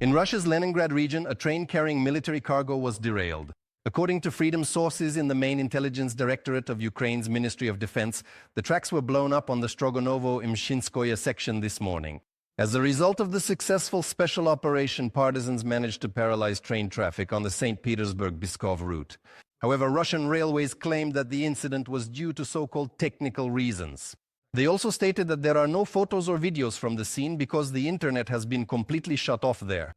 In Russia's Leningrad region, a train carrying military cargo was derailed. According to Freedom sources in the main intelligence directorate of Ukraine's Ministry of Defense, the tracks were blown up on the Strogonovo-Imshinskoye section this morning. As a result of the successful special operation, partisans managed to paralyze train traffic on the St. Petersburg-Pskov route. However, Russian railways claimed that the incident was due to so-called technical reasons. They also stated that there are no photos or videos from the scene because the internet has been completely shut off there.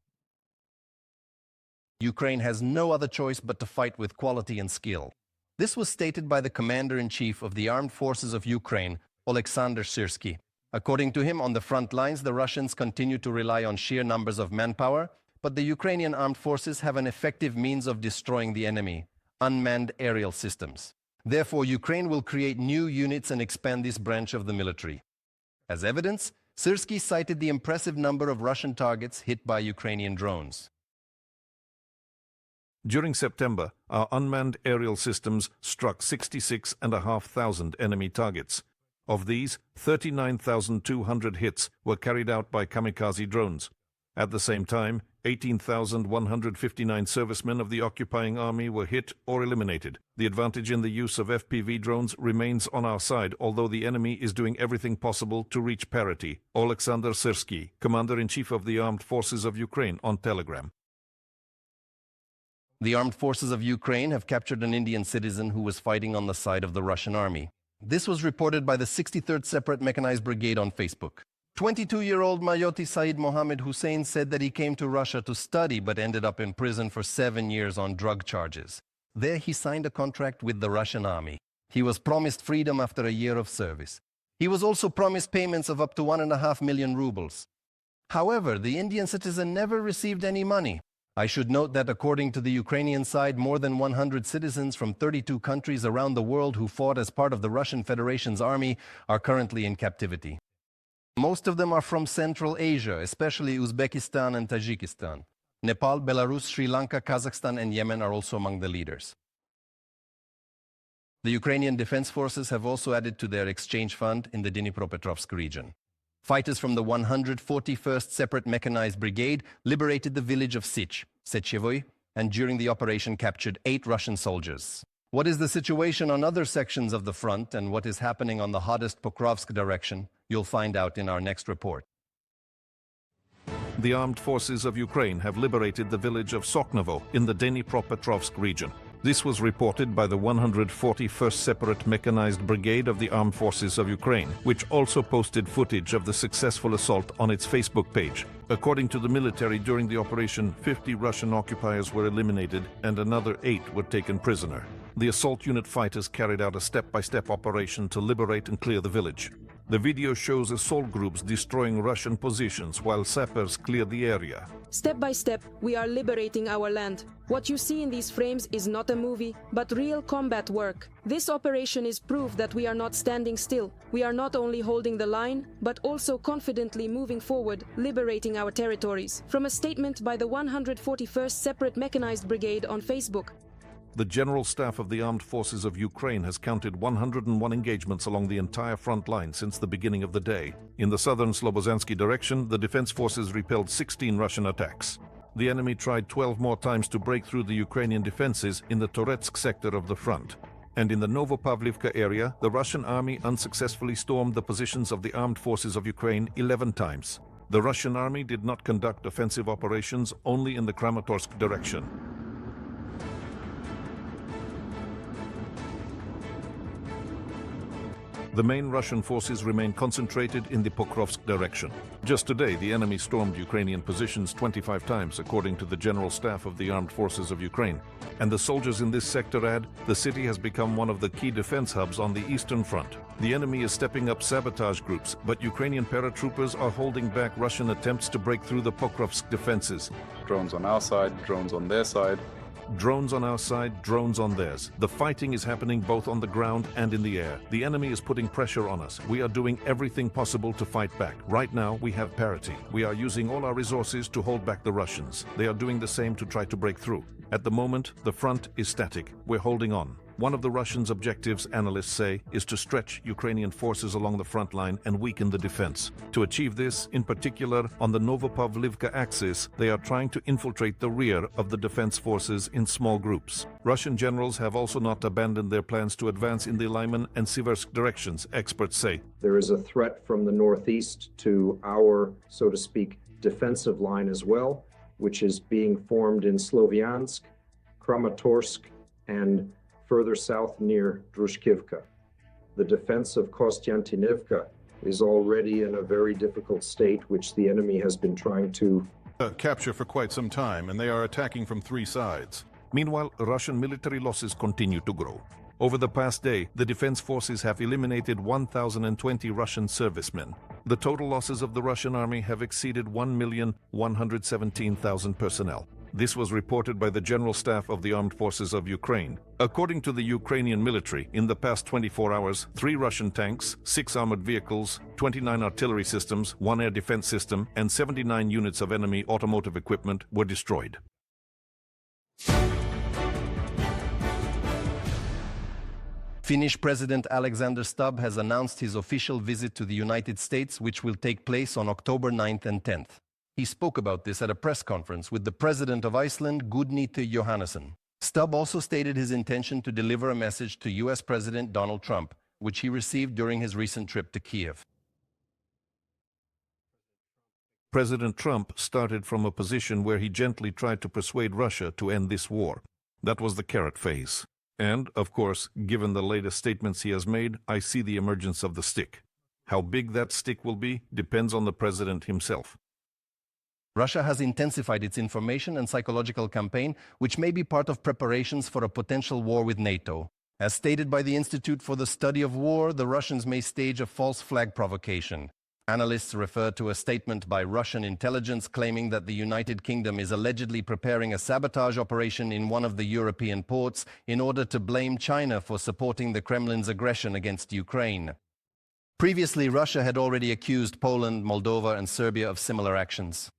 Ukraine has no other choice but to fight with quality and skill. This was stated by the Commander-in-Chief of the Armed Forces of Ukraine, Alexander Syrsky. According to him, on the front lines, the Russians continue to rely on sheer numbers of manpower, but the Ukrainian armed forces have an effective means of destroying the enemy: unmanned aerial systems. Therefore, Ukraine will create new units and expand this branch of the military. As evidence, Syrsky cited the impressive number of Russian targets hit by Ukrainian drones. During September, our unmanned aerial systems struck 66,500 enemy targets. Of these, 39,200 hits were carried out by kamikaze drones. At the same time, 18,159 servicemen of the occupying army were hit or eliminated. The advantage in the use of FPV drones remains on our side, although the enemy is doing everything possible to reach parity. Alexander Syrsky, Commander-in-Chief of the Armed Forces of Ukraine, on Telegram. The armed forces of Ukraine have captured an Indian citizen who was fighting on the side of the Russian army. This was reported by the 63rd Separate Mechanized Brigade on Facebook. 22-year-old Mayoti Said Mohammed Hussein said that he came to Russia to study but ended up in prison for 7 years on drug charges. There he signed a contract with the Russian army. He was promised freedom after a year of service. He was also promised payments of up to 1.5 million rubles. However, the Indian citizen never received any money. I should note that according to the Ukrainian side, more than 100 citizens from 32 countries around the world who fought as part of the Russian Federation's army are currently in captivity. Most of them are from Central Asia, especially Uzbekistan and Tajikistan. Nepal, Belarus, Sri Lanka, Kazakhstan and Yemen are also among the leaders. The Ukrainian Defense Forces have also added to their exchange fund in the Dnipropetrovsk region. Fighters from the 141st Separate Mechanized Brigade liberated the village of Sichove, and during the operation captured 8 Russian soldiers. What is the situation on other sections of the front and what is happening on the hottest Pokrovsk direction? You'll find out in our next report. The armed forces of Ukraine have liberated the village of Sochnove in the Dnipropetrovsk region. This was reported by the 141st Separate Mechanized Brigade of the Armed Forces of Ukraine, which also posted footage of the successful assault on its Facebook page. According to the military, during the operation, 50 Russian occupiers were eliminated and another 8 were taken prisoner. The assault unit fighters carried out a step-by-step operation to liberate and clear the village. The video shows assault groups destroying Russian positions while sappers cleared the area. Step by step, we are liberating our land. What you see in these frames is not a movie, but real combat work. This operation is proof that we are not standing still. We are not only holding the line, but also confidently moving forward, liberating our territories. From a statement by the 141st Separate Mechanized Brigade on Facebook. The General Staff of the Armed Forces of Ukraine has counted 101 engagements along the entire front line since the beginning of the day. In the southern Slobozansky direction, the defense forces repelled 16 Russian attacks. The enemy tried 12 more times to break through the Ukrainian defenses in the Toretsk sector of the front. And in the Novopavlivka area, the Russian army unsuccessfully stormed the positions of the armed forces of Ukraine 11 times. The Russian army did not conduct offensive operations, only in the Kramatorsk direction. The main Russian forces remain concentrated in the Pokrovsk direction. Just today, the enemy stormed Ukrainian positions 25 times, according to the General Staff of the Armed Forces of Ukraine. And the soldiers in this sector add, the city has become one of the key defense hubs on the Eastern Front. The enemy is stepping up sabotage groups, but Ukrainian paratroopers are holding back Russian attempts to break through the Pokrovsk defenses. Drones on our side, drones on their side. Drones on our side, drones on theirs. The fighting is happening both on the ground and in the air. The enemy is putting pressure on us. We are doing everything possible to fight back. Right now, we have parity. We are using all our resources to hold back the Russians. They are doing the same to try to break through. At the moment, the front is static. We're holding on. One of the Russians' objectives, analysts say, is to stretch Ukrainian forces along the front line and weaken the defense. To achieve this, in particular on the Novopavlivka axis, they are trying to infiltrate the rear of the defense forces in small groups. Russian generals have also not abandoned their plans to advance in the Lyman and Syrsky directions, experts say. There is a threat from the northeast to our, so to speak, defensive line as well, which is being formed in Sloviansk, Kramatorsk, and further south near Drushkivka. The defense of Kostiantynivka is already in a very difficult state, which the enemy has been trying to capture for quite some time, and they are attacking from three sides. Meanwhile, Russian military losses continue to grow. Over the past day, the defense forces have eliminated 1,020 Russian servicemen. The total losses of the Russian army have exceeded 1,117,000 personnel. This was reported by the General Staff of the Armed Forces of Ukraine. According to the Ukrainian military, in the past 24 hours, 3 Russian tanks, 6 armored vehicles, 29 artillery systems, 1 air defense system, and 79 units of enemy automotive equipment were destroyed. Finnish President Alexander Stubb has announced his official visit to the United States, which will take place on October 9th and 10th. He spoke about this at a press conference with the President of Iceland, Guðni Johannesson. Stubb also stated his intention to deliver a message to U.S. President Donald Trump, which he received during his recent trip to Kiev. President Trump started from a position where he gently tried to persuade Russia to end this war. That was the carrot phase. And, of course, given the latest statements he has made, I see the emergence of the stick. How big that stick will be depends on the president himself. Russia has intensified its information and psychological campaign, which may be part of preparations for a potential war with NATO. As stated by the Institute for the Study of War, the Russians may stage a false flag provocation. Analysts refer to a statement by Russian intelligence claiming that the United Kingdom is allegedly preparing a sabotage operation in one of the European ports in order to blame China for supporting the Kremlin's aggression against Ukraine. Previously, Russia had already accused Poland, Moldova, and Serbia of similar actions.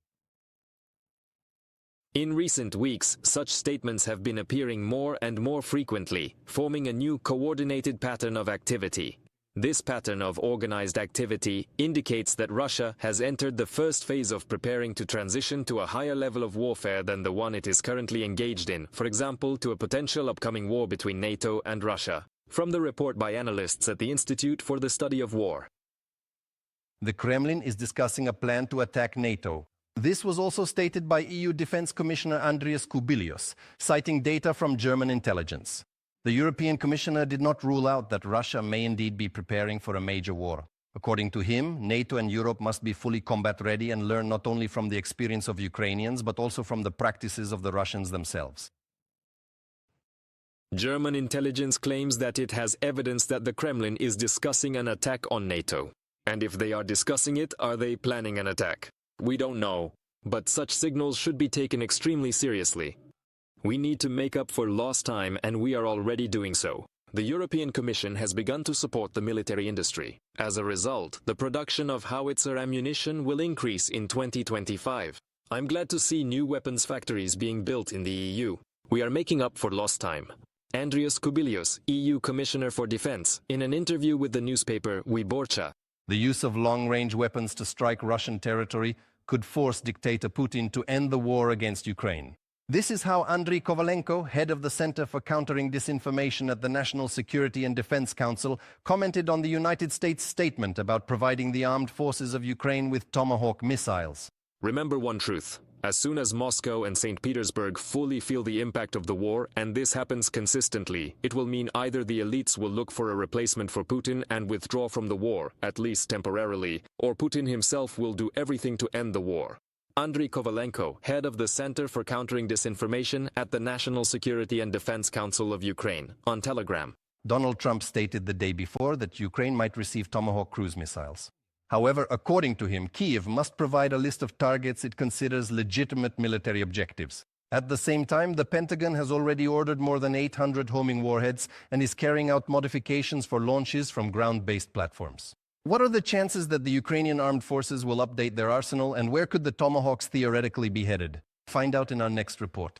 In recent weeks, such statements have been appearing more and more frequently, forming a new coordinated pattern of activity. This pattern of organized activity indicates that Russia has entered the first phase of preparing to transition to a higher level of warfare than the one it is currently engaged in, for example, to a potential upcoming war between NATO and Russia. From the report by analysts at the Institute for the Study of War. The Kremlin is discussing a plan to attack NATO. This was also stated by EU Defense Commissioner Andrius Kubilius, citing data from German intelligence. The European Commissioner did not rule out that Russia may indeed be preparing for a major war. According to him, NATO and Europe must be fully combat-ready and learn not only from the experience of Ukrainians, but also from the practices of the Russians themselves. German intelligence claims that it has evidence that the Kremlin is discussing an attack on NATO. And if they are discussing it, are they planning an attack? We don't know, but such signals should be taken extremely seriously. We need to make up for lost time, and we are already doing so. The European Commission has begun to support the military industry. As a result, the production of howitzer ammunition will increase in 2025. I'm glad to see new weapons factories being built in the EU. We are making up for lost time. Andrius Kubilius, EU Commissioner for Defense, in an interview with the newspaper Wyborcza. The use of long-range weapons to strike Russian territory could force dictator Putin to end the war against Ukraine. This is how Andriy Kovalenko, head of the Center for Countering Disinformation at the National Security and Defense Council, commented on the United States' statement about providing the armed forces of Ukraine with Tomahawk missiles. Remember one truth. As soon as Moscow and St. Petersburg fully feel the impact of the war, and this happens consistently, it will mean either the elites will look for a replacement for Putin and withdraw from the war, at least temporarily, or Putin himself will do everything to end the war. Andriy Kovalenko, head of the Center for Countering Disinformation at the National Security and Defense Council of Ukraine, on Telegram. Donald Trump stated the day before that Ukraine might receive Tomahawk cruise missiles. However, according to him, Kyiv must provide a list of targets it considers legitimate military objectives. At the same time, the Pentagon has already ordered more than 800 homing warheads and is carrying out modifications for launches from ground-based platforms. What are the chances that the Ukrainian armed forces will update their arsenal, and where could the Tomahawks theoretically be headed? Find out in our next report.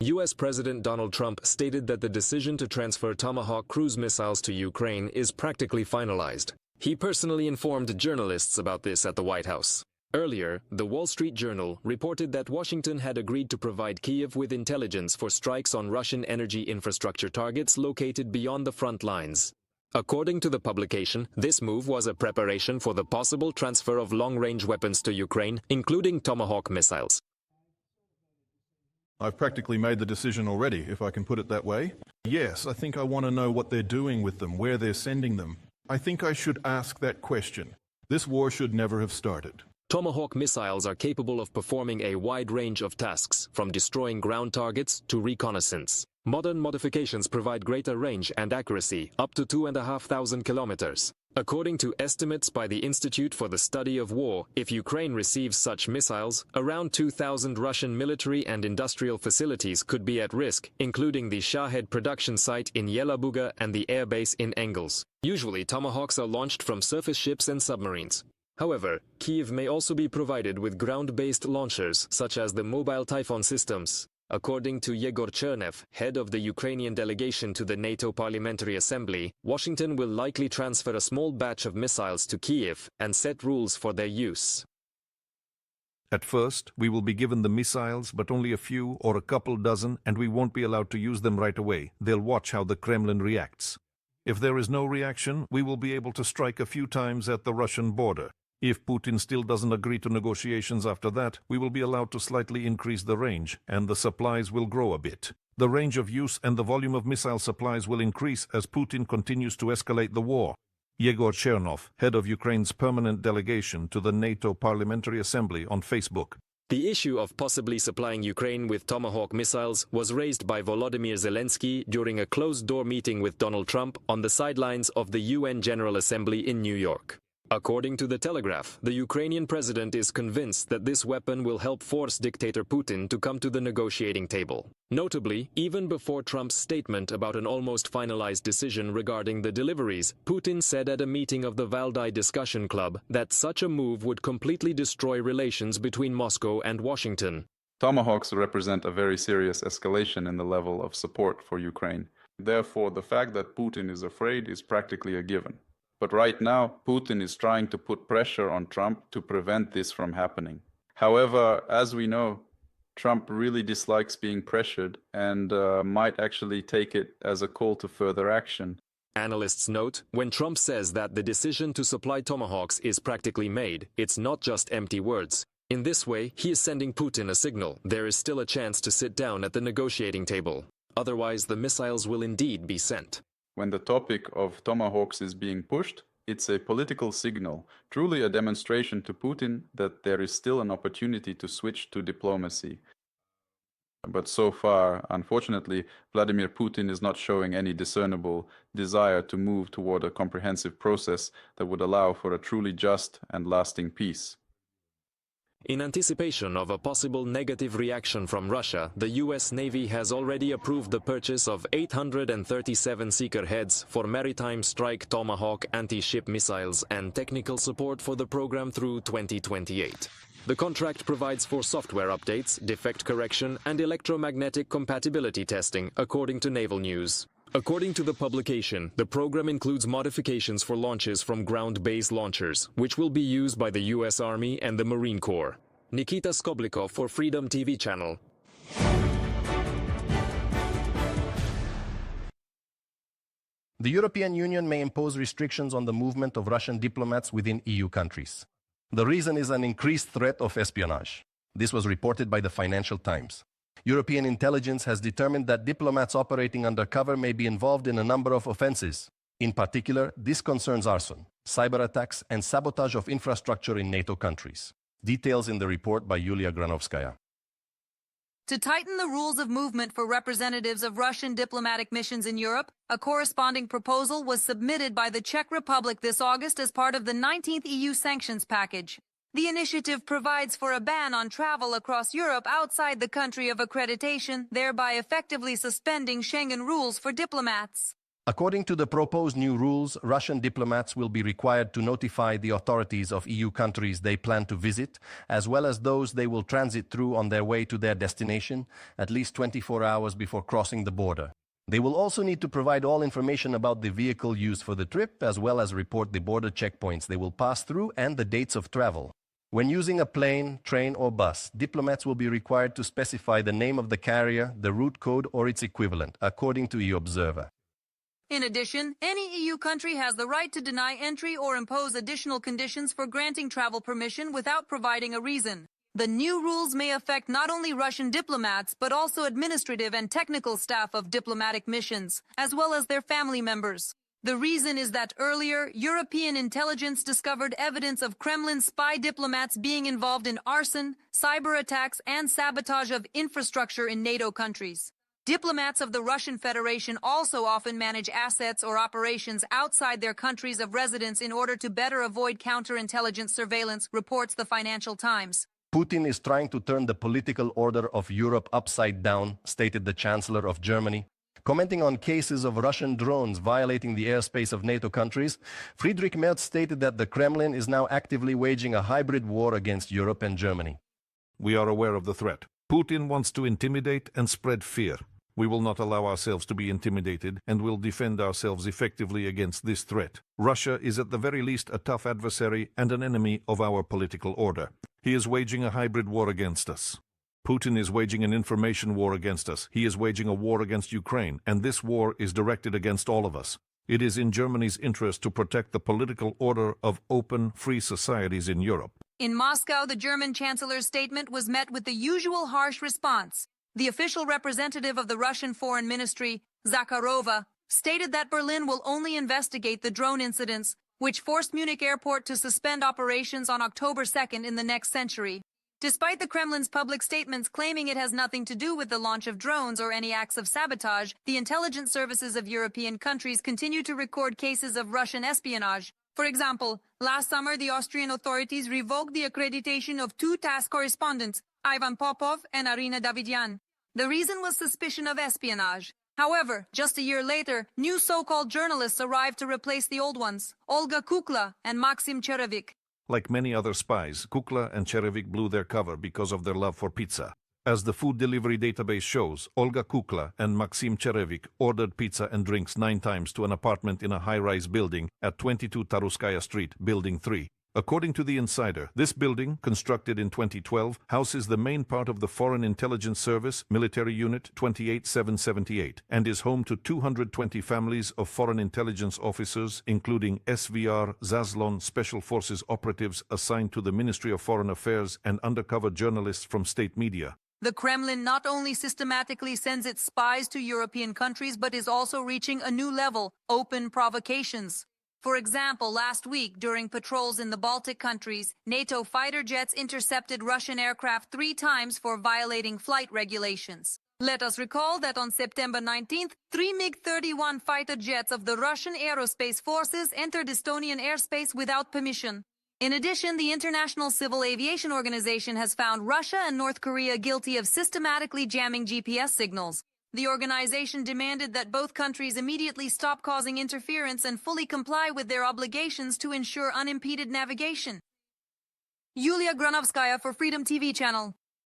US President Donald Trump stated that the decision to transfer Tomahawk cruise missiles to Ukraine is practically finalized. He personally informed journalists about this at the White House. Earlier, the Wall Street Journal reported that Washington had agreed to provide Kyiv with intelligence for strikes on Russian energy infrastructure targets located beyond the front lines. According to the publication, this move was a preparation for the possible transfer of long-range weapons to Ukraine, including Tomahawk missiles. I've practically made the decision already, if I can put it that way. Yes, I think I want to know what they're doing with them, where they're sending them. I think I should ask that question. This war should never have started. Tomahawk missiles are capable of performing a wide range of tasks, from destroying ground targets to reconnaissance. Modern modifications provide greater range and accuracy, up to 2,500 kilometers. According to estimates by the Institute for the Study of War, if Ukraine receives such missiles, around 2,000 Russian military and industrial facilities could be at risk, including the Shahed production site in Yelabuga and the airbase in Engels. Usually, Tomahawks are launched from surface ships and submarines. However, Kyiv may also be provided with ground-based launchers, such as the mobile Typhoon systems. According to Yegor Chernev, head of the Ukrainian delegation to the NATO Parliamentary Assembly, Washington will likely transfer a small batch of missiles to Kyiv and set rules for their use. At first, we will be given the missiles, but only a few or a couple dozen, and we won't be allowed to use them right away. They'll watch how the Kremlin reacts. If there is no reaction, we will be able to strike a few times at the Russian border. If Putin still doesn't agree to negotiations after that, we will be allowed to slightly increase the range, and the supplies will grow a bit. The range of use and the volume of missile supplies will increase as Putin continues to escalate the war. Yegor Chernov, head of Ukraine's permanent delegation to the NATO Parliamentary Assembly, on Facebook. The issue of possibly supplying Ukraine with Tomahawk missiles was raised by Volodymyr Zelensky during a closed-door meeting with Donald Trump on the sidelines of the UN General Assembly in New York. According to The Telegraph, the Ukrainian president is convinced that this weapon will help force dictator Putin to come to the negotiating table. Notably, even before Trump's statement about an almost finalized decision regarding the deliveries, Putin said at a meeting of the Valdai Discussion Club that such a move would completely destroy relations between Moscow and Washington. Tomahawks represent a very serious escalation in the level of support for Ukraine. Therefore, the fact that Putin is afraid is practically a given. But right now, Putin is trying to put pressure on Trump to prevent this from happening. However, as we know, Trump really dislikes being pressured and might actually take it as a call to further action. Analysts note, when Trump says that the decision to supply Tomahawks is practically made, it's not just empty words. In this way, he is sending Putin a signal there is still a chance to sit down at the negotiating table. Otherwise, the missiles will indeed be sent. When the topic of Tomahawks is being pushed, it's a political signal, truly a demonstration to Putin that there is still an opportunity to switch to diplomacy. But so far, unfortunately, Vladimir Putin is not showing any discernible desire to move toward a comprehensive process that would allow for a truly just and lasting peace. In anticipation of a possible negative reaction from Russia, the US Navy has already approved the purchase of 837 seeker heads for maritime strike Tomahawk anti-ship missiles and technical support for the program through 2028. The contract provides for software updates, defect correction, and electromagnetic compatibility testing, according to Naval News. According to the publication, the program includes modifications for launches from ground-based launchers, which will be used by the US Army and the Marine Corps. Nikita Skoblikov for Freedom TV channel. The European Union may impose restrictions on the movement of Russian diplomats within EU countries. The reason is an increased threat of espionage. This was reported by the Financial Times. European intelligence has determined that diplomats operating undercover may be involved in a number of offenses. In particular, this concerns arson, cyber attacks, and sabotage of infrastructure in NATO countries. Details in the report by Yulia Granovskaya. To tighten the rules of movement for representatives of Russian diplomatic missions in Europe, a corresponding proposal was submitted by the Czech Republic this August as part of the 19th EU sanctions package. The initiative provides for a ban on travel across Europe outside the country of accreditation, thereby effectively suspending Schengen rules for diplomats. According to the proposed new rules, Russian diplomats will be required to notify the authorities of EU countries they plan to visit, as well as those they will transit through on their way to their destination, at least 24 hours before crossing the border. They will also need to provide all information about the vehicle used for the trip, as well as report the border checkpoints they will pass through and the dates of travel. When using a plane, train, or bus, diplomats will be required to specify the name of the carrier, the route code, or its equivalent, according to EU Observer. In addition, any EU country has the right to deny entry or impose additional conditions for granting travel permission without providing a reason. The new rules may affect not only Russian diplomats, but also administrative and technical staff of diplomatic missions, as well as their family members. The reason is that earlier, European intelligence discovered evidence of Kremlin spy diplomats being involved in arson, cyber attacks, and sabotage of infrastructure in NATO countries. Diplomats of the Russian Federation also often manage assets or operations outside their countries of residence in order to better avoid counterintelligence surveillance, reports the Financial Times. Putin is trying to turn the political order of Europe upside down, stated the Chancellor of Germany. Commenting on cases of Russian drones violating the airspace of NATO countries, Friedrich Merz stated that the Kremlin is now actively waging a hybrid war against Europe and Germany. We are aware of the threat. Putin wants to intimidate and spread fear. We will not allow ourselves to be intimidated and will defend ourselves effectively against this threat. Russia is at the very least a tough adversary and an enemy of our political order. He is waging a hybrid war against us. Putin is waging an information war against us. He is waging a war against Ukraine, and this war is directed against all of us. It is in Germany's interest to protect the political order of open, free societies in Europe. In Moscow, the German Chancellor's statement was met with the usual harsh response. The official representative of the Russian Foreign Ministry, Zakharova, stated that Berlin will only investigate the drone incidents, which forced Munich Airport to suspend operations on October 2nd in the next century. Despite the Kremlin's public statements claiming it has nothing to do with the launch of drones or any acts of sabotage, the intelligence services of European countries continue to record cases of Russian espionage. For example, last summer the Austrian authorities revoked the accreditation of two TASS correspondents, Ivan Popov and Arina Davidyan. The reason was suspicion of espionage. However, just a year later, new so-called journalists arrived to replace the old ones, Olga Kukla and Maxim Cherevik. Like many other spies, Kukla and Cherevik blew their cover because of their love for pizza. As the food delivery database shows, Olga Kukla and Maxim Cherevik ordered pizza and drinks 9 times to an apartment in a high-rise building at 22 Taruskaya Street, Building 3. According to the Insider, this building, constructed in 2012, houses the main part of the Foreign Intelligence Service, Military Unit 28778, and is home to 220 families of foreign intelligence officers, including SVR, Zaslon, Special Forces operatives assigned to the Ministry of Foreign Affairs and undercover journalists from state media. The Kremlin not only systematically sends its spies to European countries, but is also reaching a new level, open provocations. For example, last week, during patrols in the Baltic countries, NATO fighter jets intercepted Russian aircraft 3 times for violating flight regulations. Let us recall that on September 19th, 3 MiG-31 fighter jets of the Russian Aerospace Forces entered Estonian airspace without permission. In addition, the International Civil Aviation Organization has found Russia and North Korea guilty of systematically jamming GPS signals. The organization demanded that both countries immediately stop causing interference and fully comply with their obligations to ensure unimpeded navigation. Yulia Granovskaya for Freedom TV Channel.